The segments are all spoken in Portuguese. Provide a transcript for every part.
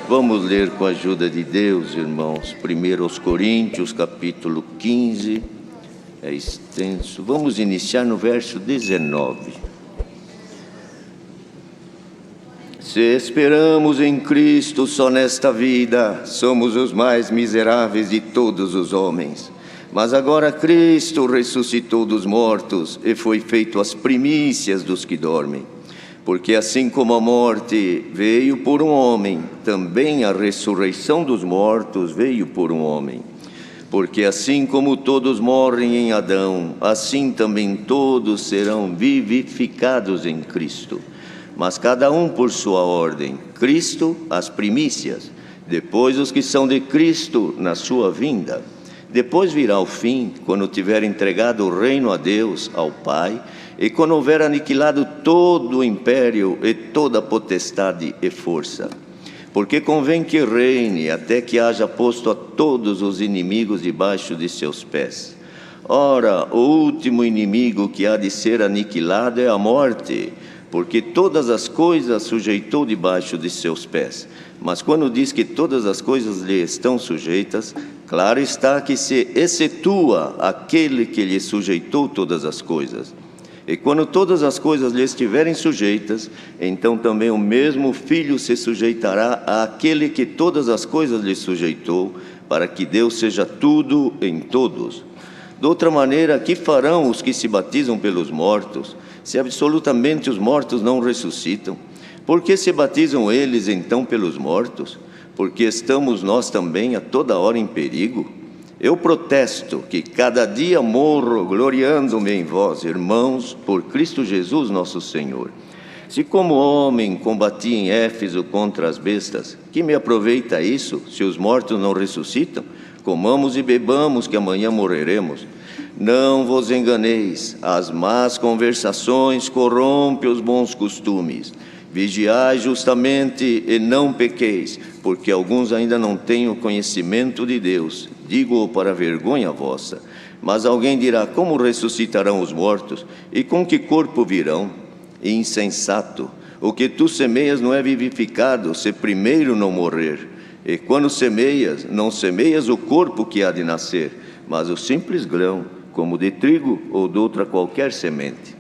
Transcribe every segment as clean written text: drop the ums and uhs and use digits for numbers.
Vamos ler com a ajuda de Deus, irmãos, 1 Coríntios, capítulo 15, é extenso. Vamos iniciar no verso 19. Se esperamos em Cristo só nesta vida, somos os mais miseráveis de todos os homens. Mas agora Cristo ressuscitou dos mortos e foi feito as primícias dos que dormem. Porque assim como a morte veio por um homem, também a ressurreição dos mortos veio por um homem. Porque assim como todos morrem em Adão, assim também todos serão vivificados em Cristo. Mas cada um por sua ordem, Cristo as primícias, depois os que são de Cristo na sua vinda. Depois virá o fim, quando tiver entregado o reino a Deus, ao Pai, e quando houver aniquilado todo o império e toda potestade e força. Porque convém que reine até que haja posto a todos os inimigos debaixo de seus pés. Ora, o último inimigo que há de ser aniquilado é a morte, porque todas as coisas sujeitou debaixo de seus pés. Mas quando diz que todas as coisas lhe estão sujeitas, claro está que se excetua aquele que lhe sujeitou todas as coisas. E quando todas as coisas lhe estiverem sujeitas, então também o mesmo Filho se sujeitará àquele que todas as coisas lhe sujeitou, para que Deus seja tudo em todos. De outra maneira, que farão os que se batizam pelos mortos, se absolutamente os mortos não ressuscitam? Por que se batizam eles então pelos mortos? Porque estamos nós também a toda hora em perigo? Eu protesto que cada dia morro gloriando-me em vós, irmãos, por Cristo Jesus nosso Senhor. Se como homem combati em Éfeso contra as bestas, que me aproveita isso, se os mortos não ressuscitam? Comamos e bebamos, que amanhã morreremos. Não vos enganeis, as más conversações corrompem os bons costumes. Vigiai justamente e não pequeis, porque alguns ainda não têm o conhecimento de Deus. Digo-o para vergonha vossa. Mas alguém dirá: como ressuscitarão os mortos? E com que corpo virão? Insensato! O que tu semeias não é vivificado, se primeiro não morrer. E quando semeias, não semeias o corpo que há de nascer, mas o simples grão, como de trigo ou de outra qualquer semente.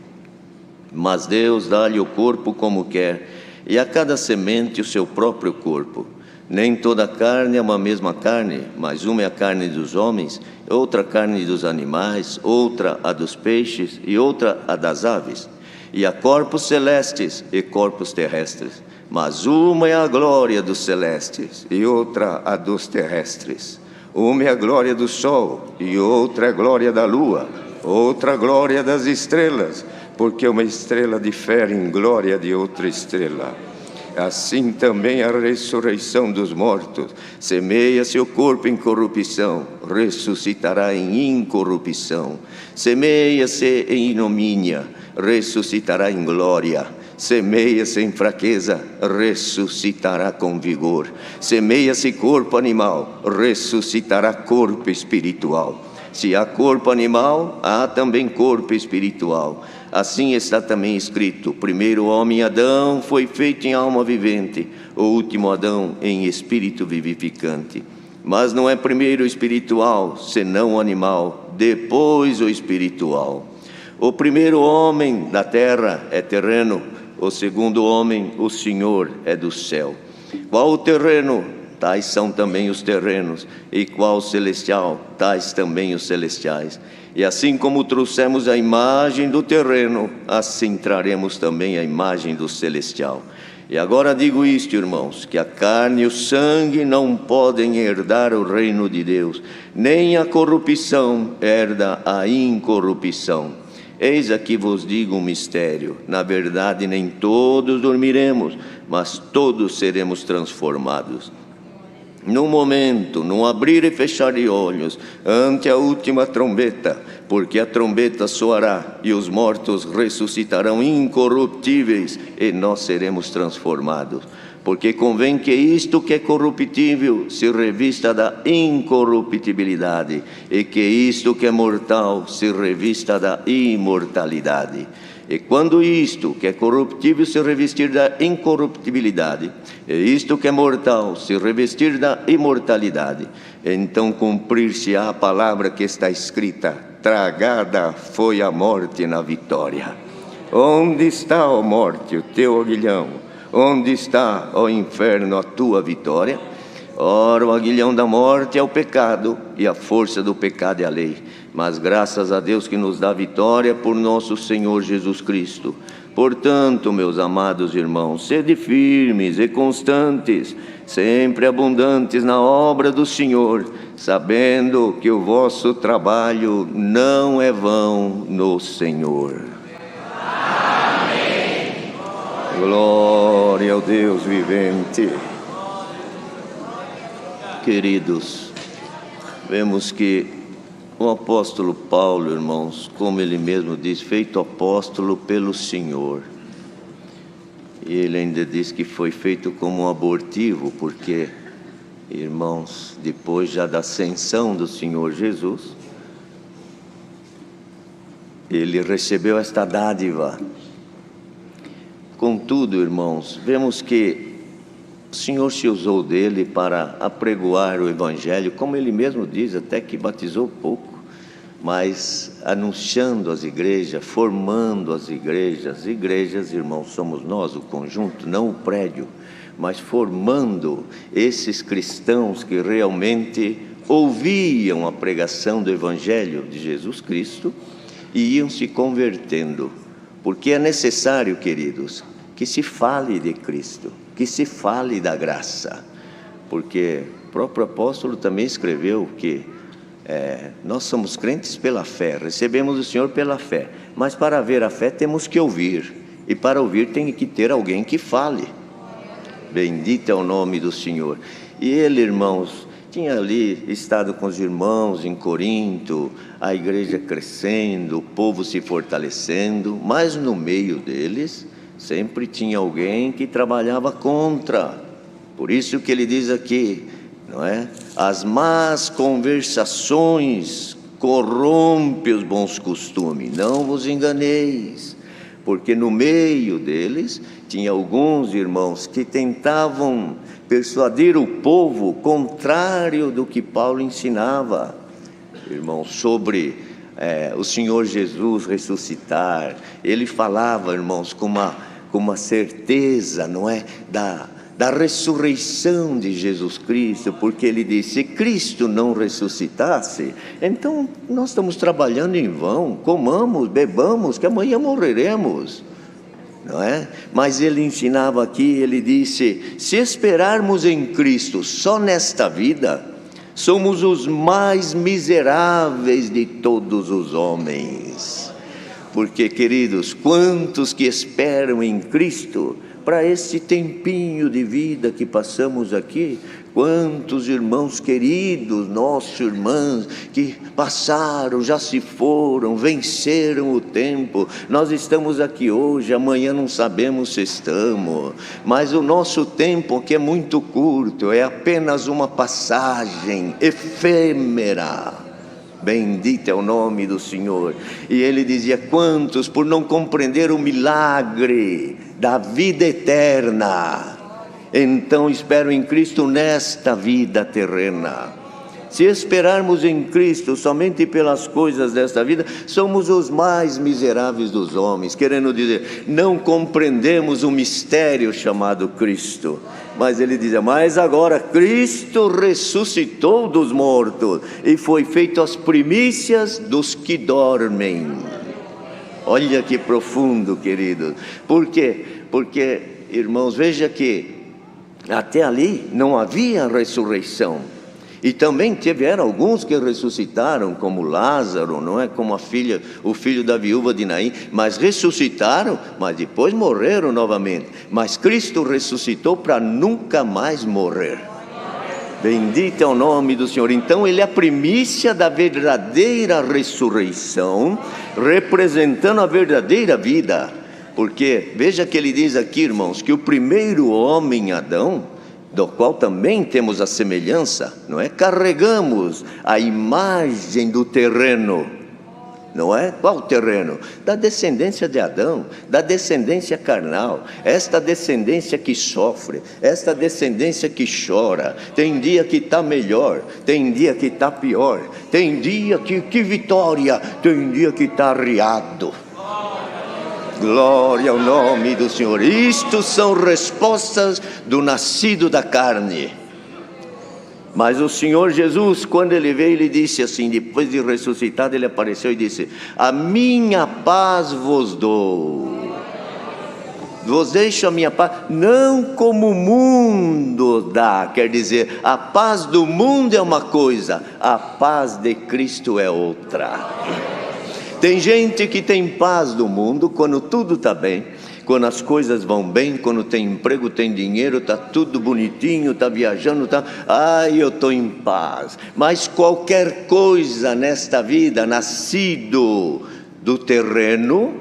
Mas Deus dá-lhe o corpo como quer, e a cada semente o seu próprio corpo. Nem toda a carne é uma mesma carne, mas uma é a carne dos homens, outra a carne dos animais, outra a dos peixes e outra a das aves. E há corpos celestes e corpos terrestres, mas uma é a glória dos celestes e outra a dos terrestres. Uma é a glória do sol e outra é a glória da lua, outra a glória das estrelas, porque uma estrela difere em glória de outra estrela. Assim também a ressurreição dos mortos. Semeia-se o corpo em corrupção, ressuscitará em incorrupção. Semeia-se em ignomínia, ressuscitará em glória. Semeia-se em fraqueza, ressuscitará com vigor. Semeia-se corpo animal, ressuscitará corpo espiritual. Se há corpo animal, há também corpo espiritual. Assim está também escrito: o primeiro homem Adão foi feito em alma vivente, o último Adão em espírito vivificante. Mas não é primeiro o espiritual, senão o animal, depois o espiritual. O primeiro homem da terra é terreno, o segundo homem, o Senhor, é do céu. Qual o terreno? Tais são também os terrenos, e qual celestial? Tais também os celestiais. E assim como trouxemos a imagem do terreno, assim traremos também a imagem do celestial. E agora digo isto, irmãos, que a carne e o sangue não podem herdar o reino de Deus, nem a corrupção herda a incorrupção. Eis aqui vos digo um mistério: na verdade nem todos dormiremos, mas todos seremos transformados. Num momento, num abrir e fechar de olhos, ante a última trombeta, porque a trombeta soará e os mortos ressuscitarão incorruptíveis e nós seremos transformados. Porque convém que isto que é corruptível se revista da incorruptibilidade e que isto que é mortal se revista da imortalidade. E quando isto que é corruptível se revestir da incorruptibilidade, e isto que é mortal se revestir da imortalidade, então cumprir-se-á a palavra que está escrita: tragada foi a morte na vitória. Onde está, ó morte, o teu aguilhão? Onde está, ó inferno, a tua vitória? Ora, o aguilhão da morte é o pecado, e a força do pecado é a lei. Mas graças a Deus que nos dá vitória por nosso Senhor Jesus Cristo. Portanto, meus amados irmãos, sede firmes e constantes, sempre abundantes na obra do Senhor, sabendo que o vosso trabalho não é vão no Senhor. Amém. Glória ao Deus vivente. Queridos, vemos que o apóstolo Paulo, irmãos, como ele mesmo diz, feito apóstolo pelo Senhor. E ele ainda diz que foi feito como um abortivo, porque, irmãos, depois já da ascensão do Senhor Jesus, ele recebeu esta dádiva. Contudo, irmãos, vemos que o Senhor se usou dele para apregoar o Evangelho, como ele mesmo diz, até que batizou pouco, mas anunciando as igrejas, formando as igrejas. Igrejas, irmãos, somos nós, o conjunto, não o prédio, mas formando esses cristãos que realmente ouviam a pregação do Evangelho de Jesus Cristo e iam se convertendo, porque é necessário, queridos, que se fale de Cristo, que se fale da graça, porque o próprio apóstolo também escreveu que nós somos crentes pela fé, recebemos o Senhor pela fé, mas para ver a fé temos que ouvir, e para ouvir tem que ter alguém que fale. Bendito é o nome do Senhor. E ele, irmãos, tinha ali estado com os irmãos em Corinto, a igreja crescendo, o povo se fortalecendo, mas no meio deles sempre tinha alguém que trabalhava contra. Por isso que ele diz aqui, não é? As más conversações corrompem os bons costumes, não vos enganeis, porque no meio deles tinha alguns irmãos que tentavam persuadir o povo contrário do que Paulo ensinava, irmãos, sobre o Senhor Jesus ressuscitar. Ele falava, irmãos, com uma certeza, não é, da ressurreição de Jesus Cristo, porque ele disse: se Cristo não ressuscitasse, então nós estamos trabalhando em vão, comamos, bebamos, que amanhã morreremos, não é? Mas ele ensinava aqui, ele disse: se esperarmos em Cristo só nesta vida, somos os mais miseráveis de todos os homens. Porque, queridos, quantos que esperam em Cristo para esse tempinho de vida que passamos aqui? Quantos irmãos queridos, nossos irmãos, que passaram, já se foram, venceram o tempo. Nós estamos aqui hoje, amanhã não sabemos se estamos, mas o nosso tempo, que é muito curto, é apenas uma passagem efêmera. Bendito é o nome do Senhor. E ele dizia: quantos, por não compreender o milagre da vida eterna, então esperam em Cristo nesta vida terrena. Se esperarmos em Cristo somente pelas coisas desta vida, somos os mais miseráveis dos homens, querendo dizer, não compreendemos o mistério chamado Cristo. Mas ele dizia: mas agora Cristo ressuscitou dos mortos e foi feito as primícias dos que dormem. Olha que profundo, querido. Por quê? Porque, irmãos, veja que até ali não havia ressurreição. E também tiveram alguns que ressuscitaram, como Lázaro, não é? Como o filho da viúva de Naim, mas ressuscitaram, mas depois morreram novamente. Mas Cristo ressuscitou para nunca mais morrer. Bendito é o nome do Senhor. Então ele é a primícia da verdadeira ressurreição, representando a verdadeira vida. Porque veja que ele diz aqui, irmãos, que o primeiro homem, Adão, do qual também temos a semelhança, não é? Carregamos a imagem do terreno, não é? Qual terreno? Da descendência de Adão, da descendência carnal, esta descendência que sofre, esta descendência que chora. Tem dia que está melhor, tem dia que está pior, tem dia que vitória, tem dia que está arriado. Glória ao nome do Senhor. Isto são respostas do nascido da carne. Mas o Senhor Jesus, quando Ele veio, Ele disse assim, depois de ressuscitado, Ele apareceu e disse: a minha paz vos dou. Vos deixo a minha paz, não como o mundo dá. Quer dizer, a paz do mundo é uma coisa, a paz de Cristo é outra. Tem gente que tem paz do mundo quando tudo está bem, quando as coisas vão bem, quando tem emprego, tem dinheiro, está tudo bonitinho, está viajando, eu estou em paz. Mas qualquer coisa nesta vida, nascido do terreno,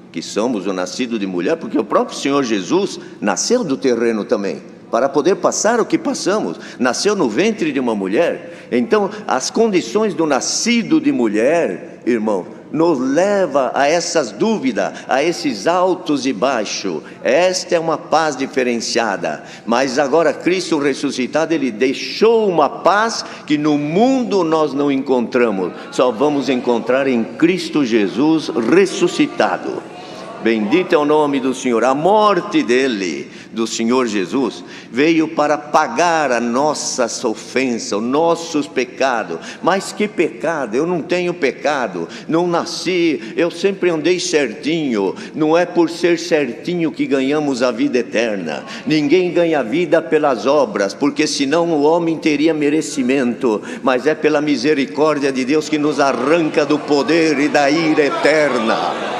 que somos o nascido de mulher, porque o próprio Senhor Jesus nasceu do terreno também, para poder passar o que passamos, nasceu no ventre de uma mulher. Então as condições do nascido de mulher, irmão, nos leva a essas dúvidas, a esses altos e baixos. Esta é uma paz diferenciada. Mas agora Cristo ressuscitado, Ele deixou uma paz que no mundo nós não encontramos. Só vamos encontrar em Cristo Jesus ressuscitado. Bendito é o nome do Senhor. A morte dele, do Senhor Jesus, veio para pagar a nossas ofensas, os nossos pecados. Mas que pecado? Eu não tenho pecado, não nasci, eu sempre andei certinho. Não é por ser certinho que ganhamos a vida eterna. Ninguém ganha vida pelas obras, porque senão o homem teria merecimento. Mas é pela misericórdia de Deus que nos arranca do poder e da ira eterna.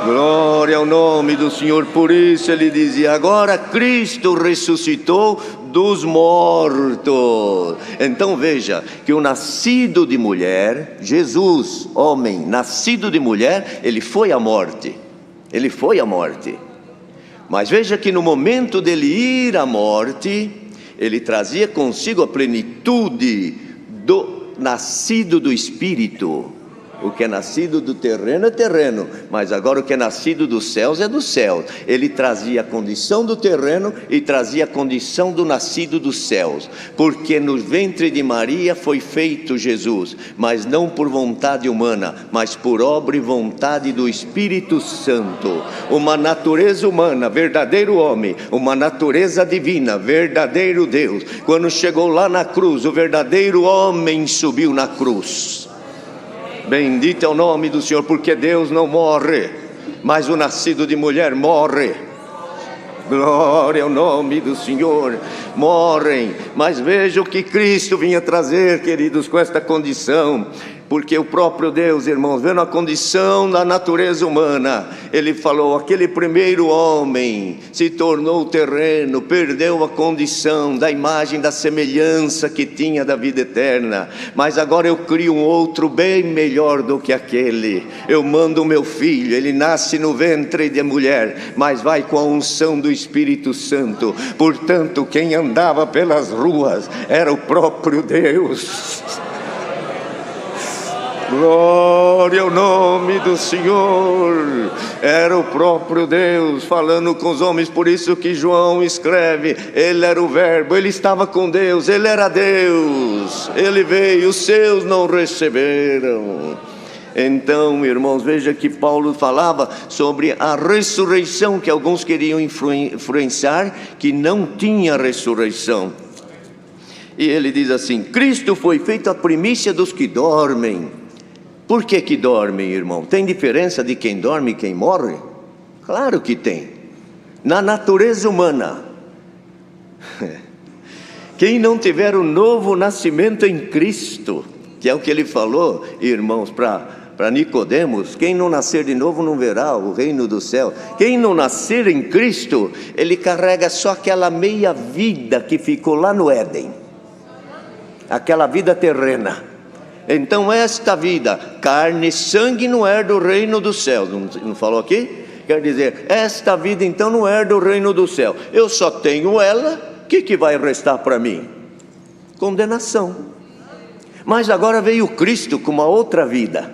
Glória ao nome do Senhor. Por isso Ele dizia: agora Cristo ressuscitou dos mortos. Então veja que o nascido de mulher, Jesus, homem, nascido de mulher, Ele foi à morte. Ele foi à morte. Mas veja que no momento dele ir à morte, Ele trazia consigo a plenitude do nascido do Espírito. O que é nascido do terreno é terreno, mas agora o que é nascido dos céus é dos céus. Ele trazia a condição do terreno e trazia a condição do nascido dos céus, porque no ventre de Maria foi feito Jesus, mas não por vontade humana, mas por obra e vontade do Espírito Santo. Uma natureza humana, verdadeiro homem, uma natureza divina, verdadeiro Deus. Quando chegou lá na cruz, o verdadeiro homem subiu na cruz. Bendito é o nome do Senhor, porque Deus não morre, mas o nascido de mulher morre. Glória ao nome do Senhor. Morrem, mas veja o que Cristo vinha trazer, queridos, com esta condição. Porque o próprio Deus, irmãos, vendo a condição da natureza humana, Ele falou: aquele primeiro homem se tornou terreno, perdeu a condição da imagem, da semelhança que tinha da vida eterna. Mas agora eu crio um outro bem melhor do que aquele. Eu mando o meu filho, ele nasce no ventre de mulher, mas vai com a unção do Espírito Santo. Portanto, quem andava pelas ruas era o próprio Deus. Glória ao nome do Senhor. Era o próprio Deus falando com os homens. Por isso que João escreve: Ele era o Verbo, Ele estava com Deus, Ele era Deus. Ele veio, os seus não receberam. Então, irmãos, veja que Paulo falava sobre a ressurreição, que alguns queriam influenciar, que não tinha ressurreição. E ele diz assim: Cristo foi feito a primícia dos que dormem. Por que dormem, irmão? Tem diferença de quem dorme e quem morre? Claro que tem. Na natureza humana, quem não tiver o novo nascimento em Cristo, que é o que ele falou, irmãos, para Nicodemos: quem não nascer de novo não verá o reino do céu. Quem não nascer em Cristo, ele carrega só aquela meia vida que ficou lá no Éden, aquela vida terrena. Então esta vida, carne e sangue, não herda o reino do céu. Não falou aqui? Quer dizer, esta vida então não herda o reino do céu. Eu só tenho ela, o que vai restar para mim? Condenação. Mas agora veio Cristo com uma outra vida,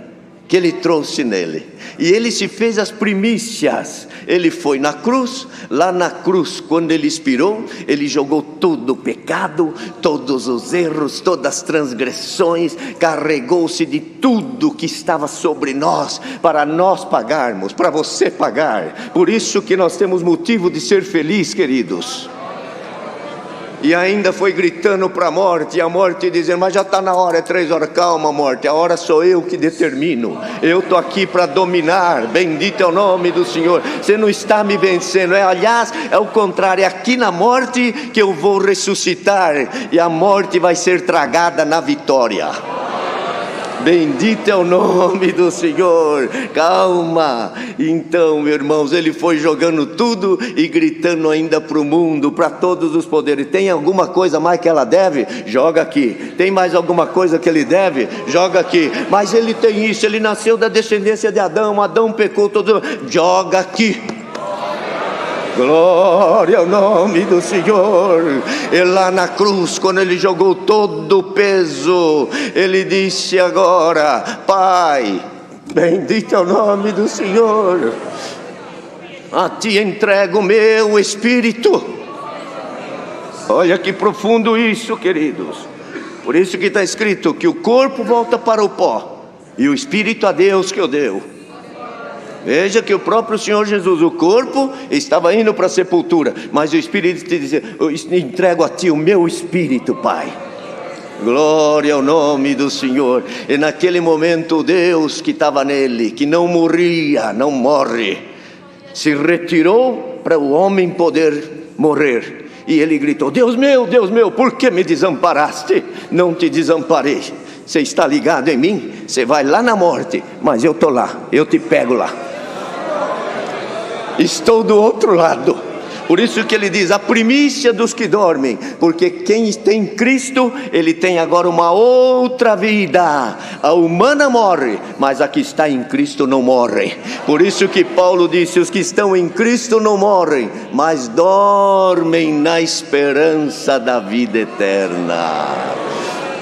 que Ele trouxe nele. E Ele se fez as primícias. Ele foi na cruz. Lá na cruz, quando Ele expirou, Ele jogou todo o pecado, todos os erros, todas as transgressões, carregou-se de tudo que estava sobre nós, para nós pagarmos, para você pagar. Por isso que nós temos motivo de ser feliz, queridos. E ainda foi gritando para a morte, e a morte dizendo: mas já está na hora, é 3 horas. Calma, morte, a hora sou eu que determino. Eu estou aqui para dominar. Bendito é o nome do Senhor. Você não está me vencendo. Aliás, é o contrário, é aqui na morte que eu vou ressuscitar, e a morte vai ser tragada na vitória. Bendito é o nome do Senhor. Calma. Então, irmãos, Ele foi jogando tudo e gritando ainda para o mundo, para todos os poderes: tem alguma coisa mais que ela deve? Joga aqui. Tem mais alguma coisa que ele deve? Joga aqui. Mas ele tem isso, ele nasceu da descendência de Adão, Adão pecou, todo. Joga aqui. Glória ao nome do Senhor. E lá na cruz, quando Ele jogou todo o peso, Ele disse agora: Pai, bendito é o nome do Senhor, a Ti entrego o meu espírito. Olha que profundo isso, queridos. Por isso que está escrito que o corpo volta para o pó, e o espírito a Deus que o deu. Veja que o próprio Senhor Jesus, o corpo estava indo para a sepultura, mas o Espírito te dizia: eu entrego a Ti o meu Espírito, Pai. Glória ao nome do Senhor. E naquele momento Deus que estava nele, que não morria, não morre, se retirou para o homem poder morrer. E ele gritou: Deus meu, por que me desamparaste? Não te desamparei. Você está ligado em mim? Você vai lá na morte, mas eu estou lá, eu te pego lá. Estou do outro lado. Por isso que ele diz: a primícia dos que dormem, porque quem tem Cristo, ele tem agora uma outra vida. A humana morre, mas a que está em Cristo não morre. Por isso que Paulo disse: os que estão em Cristo não morrem, mas dormem na esperança da vida eterna.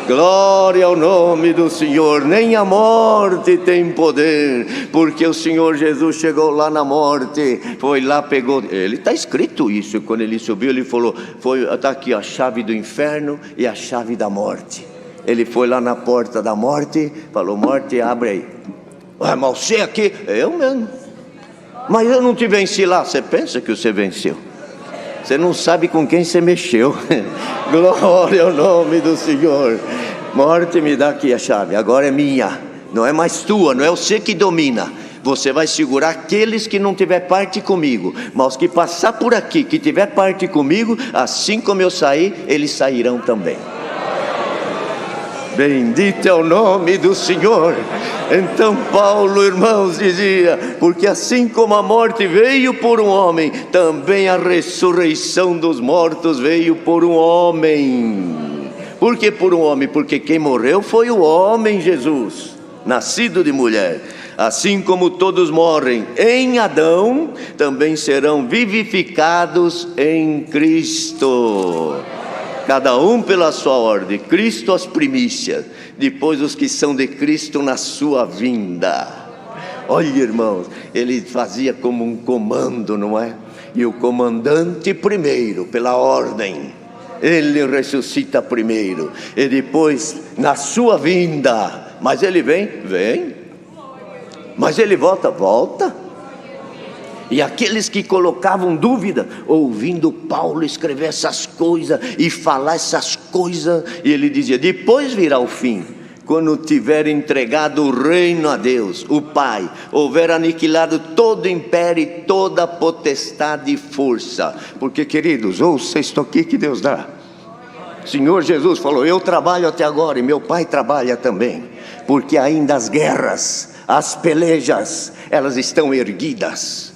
Glória ao nome do Senhor. Nem a morte tem poder, porque o Senhor Jesus chegou lá na morte, foi lá, pegou. Ele está escrito isso, quando ele subiu, ele falou: está aqui a chave do inferno e a chave da morte. Ele foi lá na porta da morte, falou: morte, abre aí. Mas você aqui? Eu mesmo. Mas eu não te venci lá. Você pensa que você venceu? Você não sabe com quem você mexeu. Glória ao nome do Senhor. Morte, me dá aqui a chave, agora é minha, não é mais tua, não é você que domina. Você vai segurar aqueles que não tiver parte comigo, mas os que passar por aqui, que tiver parte comigo, assim como eu saí, eles sairão também. Bendito é o nome do Senhor. Então Paulo, irmãos, dizia: porque assim como a morte veio por um homem, também a ressurreição dos mortos veio por um homem. Por que por um homem? Porque quem morreu foi o homem Jesus, nascido de mulher. Assim como todos morrem em Adão, também serão vivificados em Cristo. Cada um pela sua ordem. Cristo as primícias, depois os que são de Cristo na sua vinda. Olha, irmãos, ele fazia como um comando, não é? E o comandante primeiro, pela ordem, ele ressuscita primeiro, e depois na sua vinda. Mas ele vem, mas ele volta. E aqueles que colocavam dúvida, ouvindo Paulo escrever essas coisas e falar essas coisas, e ele dizia: depois virá o fim, quando tiver entregado o reino a Deus, o Pai, houver aniquilado todo império e toda potestade e força. Porque, queridos, ouça isto aqui que Deus dá. O Senhor Jesus falou: eu trabalho até agora e meu Pai trabalha também, porque ainda as guerras, as pelejas, elas estão erguidas.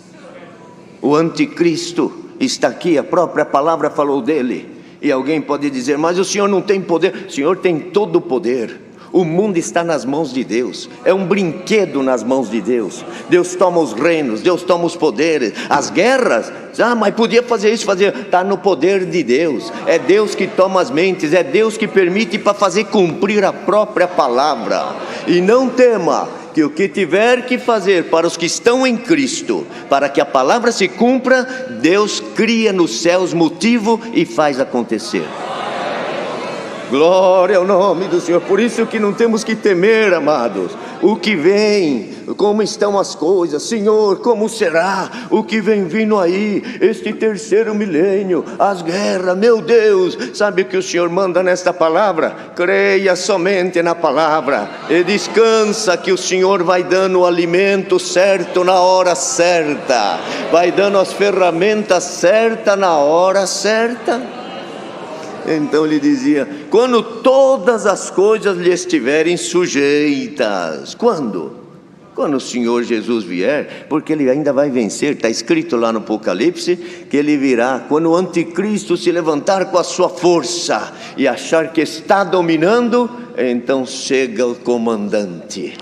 O anticristo está aqui, a própria palavra falou dele. E alguém pode dizer: mas o Senhor não tem poder. O Senhor tem todo o poder. O mundo está nas mãos de Deus, é um brinquedo nas mãos de Deus. Deus toma os reinos, Deus toma os poderes. As guerras, mas podia fazer isso, está no poder de Deus. É Deus que toma as mentes, é Deus que permite para fazer cumprir a própria palavra. E não tema, que o que tiver que fazer para os que estão em Cristo, para que a palavra se cumpra, Deus cria nos céus motivo e faz acontecer. Glória ao nome do Senhor. Por isso que não temos que temer, amados, o que vem, como estão as coisas. Senhor, como será o que vem vindo aí, este terceiro milênio, as guerras, meu Deus. Sabe o que o Senhor manda nesta palavra? Creia somente na palavra e descansa que o Senhor vai dando o alimento certo na hora certa, vai dando as ferramentas certas na hora certa. Então ele dizia: quando todas as coisas lhe estiverem sujeitas. Quando? Quando o Senhor Jesus vier, porque ele ainda vai vencer. Está escrito lá no Apocalipse que ele virá quando o anticristo se levantar com a sua força e achar que está dominando, então chega o comandante.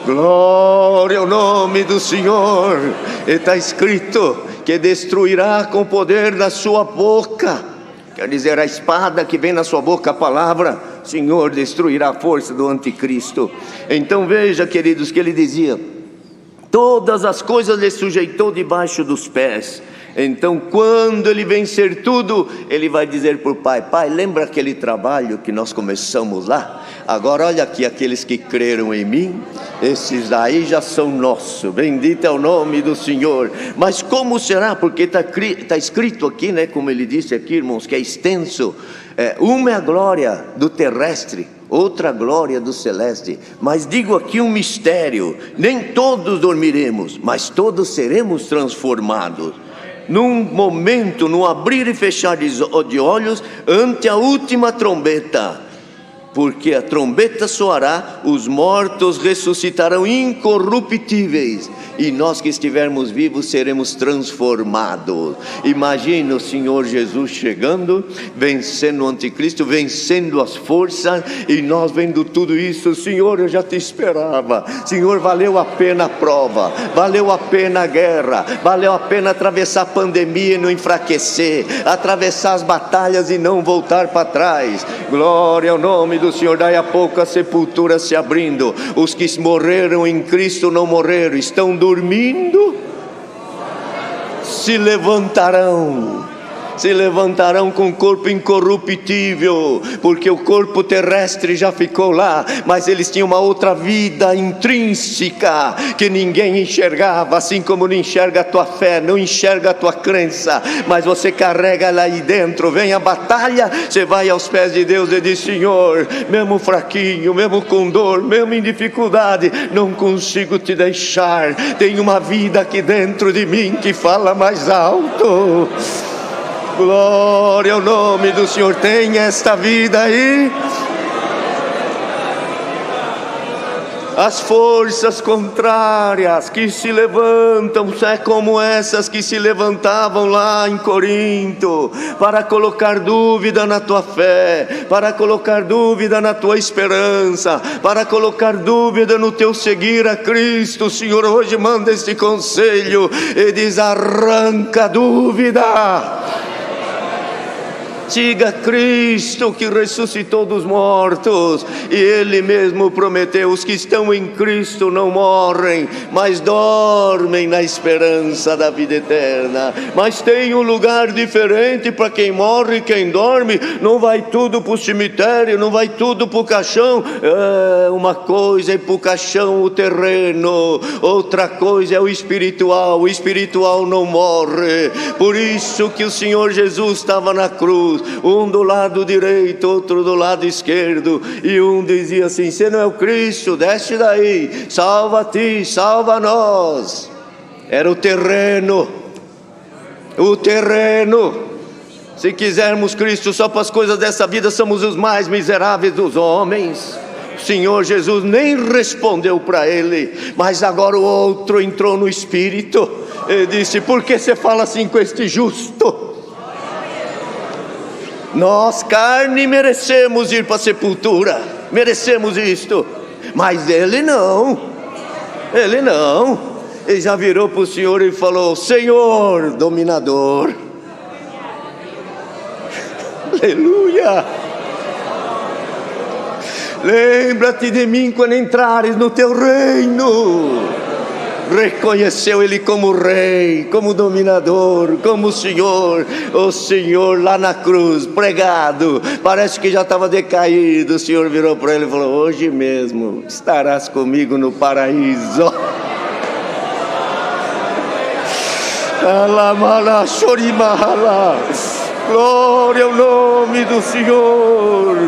Glória ao nome do Senhor. Está escrito que destruirá com o poder da sua boca. Quer dizer, a espada que vem na sua boca, a palavra, Senhor, destruirá a força do anticristo. Então veja, queridos, que ele dizia: todas as coisas lhe sujeitou debaixo dos pés. Então quando ele vencer tudo, ele vai dizer para o Pai: Pai, lembra aquele trabalho que nós começamos lá? Agora olha aqui, aqueles que creram em mim, esses daí já são nossos, bendito é o nome do Senhor. Mas como será? Porque está escrito aqui, né, como ele disse aqui, irmãos, que é extenso. Uma é a glória do terrestre, outra glória do celeste. Mas digo aqui um mistério: nem todos dormiremos, mas todos seremos transformados. Num momento, num abrir e fechar de olhos, ante a última trombeta. Porque a trombeta soará, os mortos ressuscitarão incorruptíveis, e nós que estivermos vivos seremos transformados. Imagina o Senhor Jesus chegando, vencendo o anticristo, vencendo as forças, e nós vendo tudo isso. Senhor, eu já te esperava. Senhor, valeu a pena a prova, valeu a pena a guerra, valeu a pena atravessar a pandemia e não enfraquecer, atravessar as batalhas e não voltar para trás. Glória ao nome do Senhor. Daí a pouco a sepultura se abrindo, os que morreram em Cristo não morreram, estão dormindo, se levantarão com corpo incorruptível, porque o corpo terrestre já ficou lá, mas eles tinham uma outra vida intrínseca que ninguém enxergava, assim como não enxerga a tua fé, não enxerga a tua crença, mas você carrega ela aí dentro. Vem a batalha, você vai aos pés de Deus e diz: Senhor, mesmo fraquinho, mesmo com dor, mesmo em dificuldade, não consigo te deixar. Tem uma vida aqui dentro de mim que fala mais alto. Glória ao nome do Senhor. Tem esta vida aí. As forças contrárias que se levantam, é como essas que se levantavam lá em Corinto, para colocar dúvida na tua fé, para colocar dúvida na tua esperança, para colocar dúvida no teu seguir a Cristo. O Senhor hoje manda este conselho e diz: arranca a dúvida. Siga Cristo que ressuscitou dos mortos, e Ele mesmo prometeu: os que estão em Cristo não morrem, mas dormem na esperança da vida eterna. Mas tem um lugar diferente para quem morre e quem dorme. Não vai tudo para o cemitério, não vai tudo para o caixão. Uma coisa é para o caixão, o terreno, outra coisa é o espiritual. O espiritual não morre. Por isso que o Senhor Jesus estava na cruz, um do lado direito, outro do lado esquerdo, e um dizia assim: você não é o Cristo, desce daí, salva a ti, salva a nós. Era o terreno. Se quisermos Cristo só para as coisas dessa vida, somos os mais miseráveis dos homens. O Senhor Jesus nem respondeu para ele, mas agora o outro entrou no espírito e disse: por que você fala assim com este justo? Nós, carne, merecemos ir para a sepultura, merecemos isto, mas ele não. Ele já virou para o Senhor e falou: Senhor dominador. Aleluia. Lembra-te de mim quando entrares no teu reino. Reconheceu ele como rei, como dominador, como Senhor. O Senhor lá na cruz, pregado, parece que já estava decaído. O Senhor virou para ele e falou: hoje mesmo estarás comigo no paraíso. Glória ao nome do Senhor.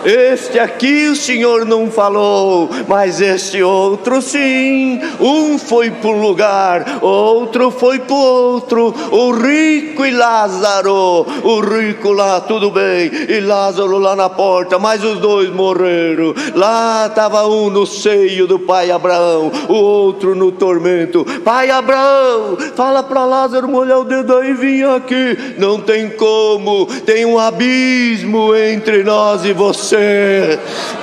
Este aqui o Senhor não falou, mas este outro sim. Um foi para um lugar, outro foi para o outro. O rico e Lázaro. O rico lá, tudo bem, e Lázaro lá na porta, mas os dois morreram. Lá estava um no seio do pai Abraão, o outro no tormento. Pai Abraão, fala para Lázaro molhar o dedo aí e vir aqui. Não tem como, tem um abismo entre nós e você.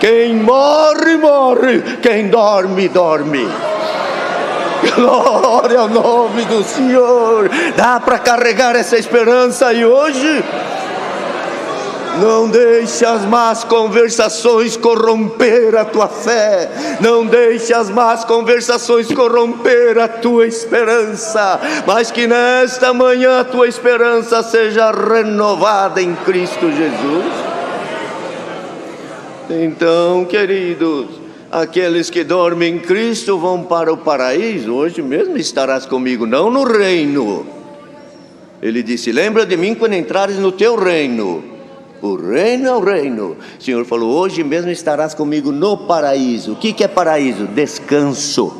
Quem morre, morre. Quem dorme, dorme. Glória ao nome do Senhor. Dá para carregar essa esperança aí hoje? Não deixe as más conversações corromper a tua fé. Não deixe as más conversações corromper a tua esperança. Mas que nesta manhã a tua esperança seja renovada em Cristo Jesus. Então, queridos, aqueles que dormem em Cristo vão para o paraíso. Hoje mesmo estarás comigo, não no reino. Ele disse: lembra de mim quando entrares no teu reino. O reino é o reino. O Senhor falou: hoje mesmo estarás comigo no paraíso. O que é paraíso? Descanso.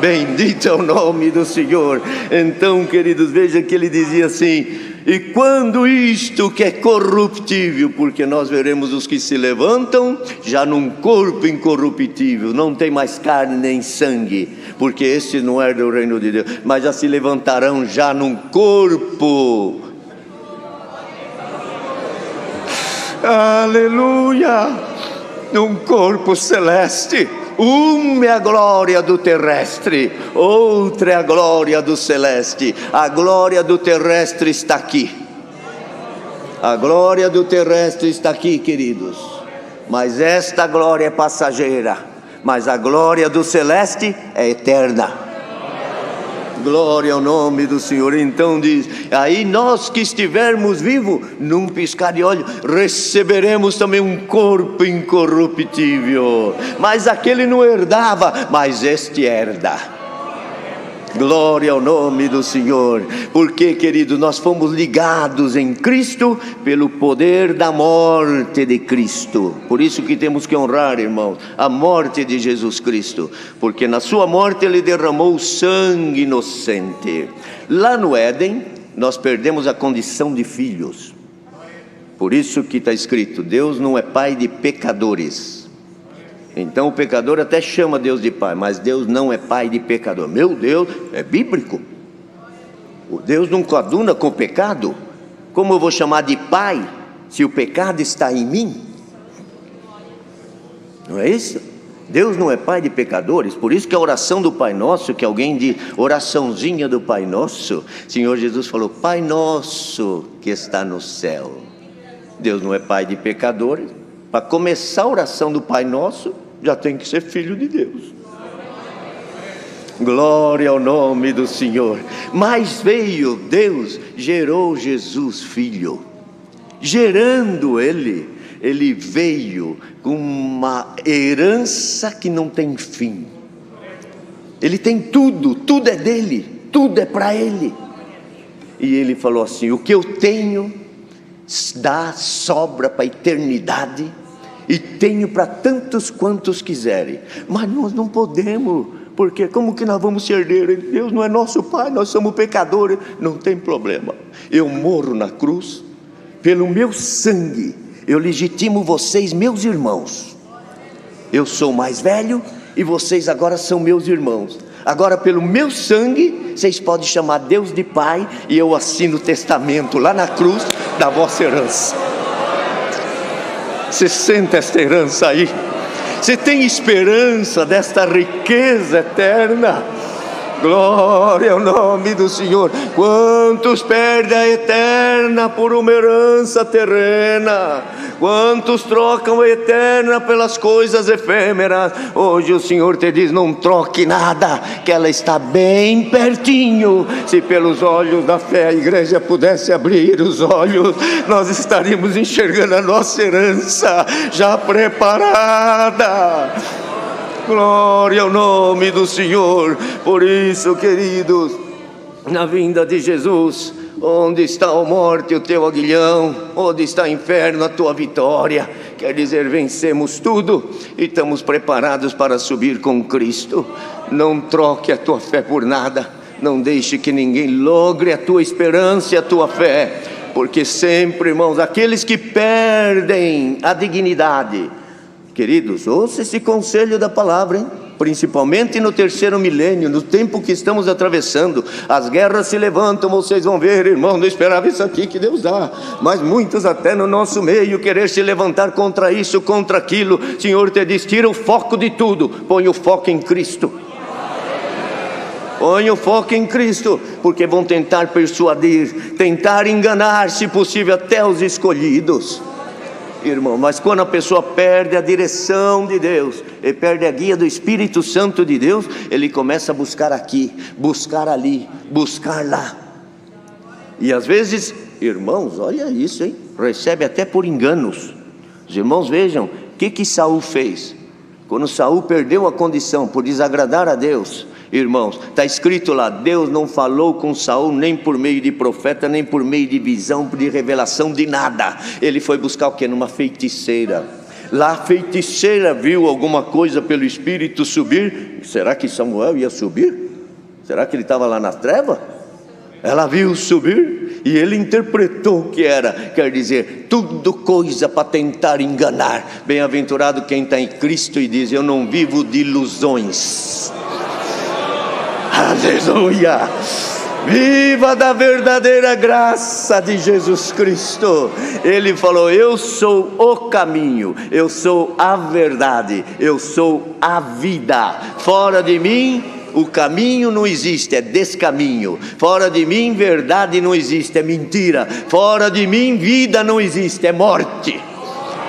Bendito é o nome do Senhor. Então, queridos, veja que ele dizia assim: e quando isto que é corruptível, porque nós veremos os que se levantam já num corpo incorruptível, não tem mais carne nem sangue, porque este não é do reino de Deus, mas já se levantarão já num corpo. Aleluia! Num corpo celeste. Uma é a glória do terrestre, outra é a glória do celeste. A glória do terrestre está aqui. A glória do terrestre está aqui, queridos. Mas esta glória é passageira, mas a glória do celeste é eterna. Glória ao nome do Senhor. Então diz: aí nós que estivermos vivos, num piscar de olho, receberemos também um corpo incorruptível. Mas aquele não herdava, mas este herda. Glória ao nome do Senhor. Porque, querido, nós fomos ligados em Cristo pelo poder da morte de Cristo. Por isso que temos que honrar, irmãos, a morte de Jesus Cristo, porque na sua morte ele derramou sangue inocente. Lá no Éden nós perdemos a condição de filhos. Por isso que está escrito: Deus não é pai de pecadores. Então o pecador até chama Deus de pai, mas Deus não é pai de pecador. Meu Deus, é bíblico. O Deus não coaduna com o pecado. Como eu vou chamar de pai se o pecado está em mim? Não é isso? Deus não é pai de pecadores. Por isso que a oração do Pai Nosso, que alguém diz, oraçãozinha do Pai Nosso, Senhor Jesus falou: Pai Nosso que está no céu. Deus não é pai de pecadores. Para começar a oração do Pai Nosso, já tem que ser filho de Deus. Glória ao nome do Senhor. Mas veio Deus, gerou Jesus filho. Gerando ele veio com uma herança que não tem fim. Ele tem tudo, tudo é dele, tudo é para ele. E ele falou assim: o que eu tenho dá, sobra para a eternidade, e tenho para tantos quantos quiserem. Mas nós não podemos, porque como que nós vamos ser herdeiros? Deus não é nosso pai, nós somos pecadores. Não tem problema, eu morro na cruz, pelo meu sangue eu legitimo vocês, meus irmãos. Eu sou mais velho e vocês agora são meus irmãos. Agora pelo meu sangue vocês podem chamar Deus de pai, e eu assino o testamento lá na cruz da vossa herança. Você sente esta herança aí? Você tem esperança desta riqueza eterna? Glória ao nome do Senhor. Quantos perdem a eterna por uma herança terrena? Quantos trocam a eterna pelas coisas efêmeras? Hoje o Senhor te diz: não troque nada, que ela está bem pertinho. Se pelos olhos da fé a igreja pudesse abrir os olhos, nós estaríamos enxergando a nossa herança já preparada. Glória ao nome do Senhor. Por isso, queridos, na vinda de Jesus, onde está a morte, o teu aguilhão? Onde está o inferno, a tua vitória? Quer dizer, vencemos tudo e estamos preparados para subir com Cristo. Não troque a tua fé por nada. Não deixe que ninguém logre a tua esperança e a tua fé. Porque sempre, irmãos, aqueles que perdem a dignidade, queridos, ouça esse conselho da palavra, hein? Principalmente no terceiro milênio, no tempo que estamos atravessando, as guerras se levantam. Vocês vão ver, irmão, não esperava isso aqui que Deus dá, mas muitos até no nosso meio querer se levantar contra isso, contra aquilo. Senhor te diz: tira o foco de tudo, põe o foco em Cristo. Põe o foco em Cristo, porque vão tentar persuadir, tentar enganar, se possível, até os escolhidos. Irmão, mas quando a pessoa perde a direção de Deus, e perde a guia do Espírito Santo de Deus, ele começa a buscar aqui, buscar ali, buscar lá. E às vezes, irmãos, olha isso, hein? Recebe até por enganos. Os irmãos vejam, o que Saul fez? Quando Saul perdeu a condição por desagradar a Deus, irmãos, está escrito lá: Deus não falou com Saul nem por meio de profeta, nem por meio de visão, de revelação, de nada. Ele foi buscar o que? Numa feiticeira. Lá a feiticeira viu alguma coisa pelo Espírito subir. Será que Samuel ia subir? Será que ele estava lá na treva? Ela viu subir e ele interpretou o que era. Quer dizer, tudo coisa para tentar enganar. Bem-aventurado quem está em Cristo e diz: eu não vivo de ilusões. Aleluia! Viva da verdadeira graça de Jesus Cristo. Ele falou: eu sou o caminho, eu sou a verdade, eu sou a vida. Fora de mim o caminho não existe, é descaminho. Fora de mim verdade não existe, é mentira. Fora de mim vida não existe, é morte.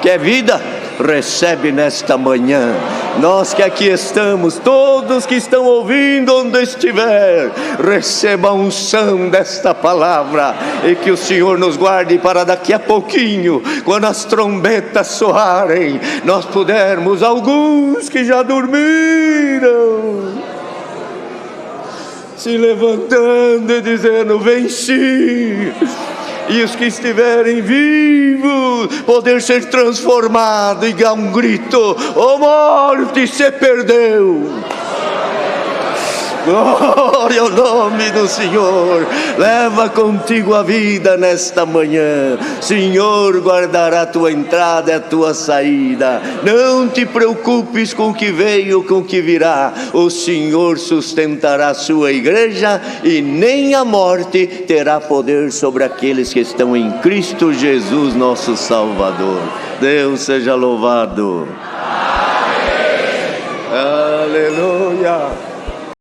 Quer vida? Recebe nesta manhã. Nós que aqui estamos, todos que estão ouvindo onde estiver, receba a unção desta palavra, e que o Senhor nos guarde para daqui a pouquinho, quando as trombetas soarem, nós pudermos, alguns que já dormiram, se levantando e dizendo: venci. E os que estiverem vivos, poder ser transformado e dar um grito: ô morte, se perdeu. Glória ao nome do Senhor. Leva contigo a vida nesta manhã. Senhor guardará a tua entrada e a tua saída. Não te preocupes com o que veio, com o que virá. O Senhor sustentará a sua igreja, e nem a morte terá poder sobre aqueles que estão em Cristo Jesus, nosso Salvador. Deus seja louvado. Amém. Aleluia.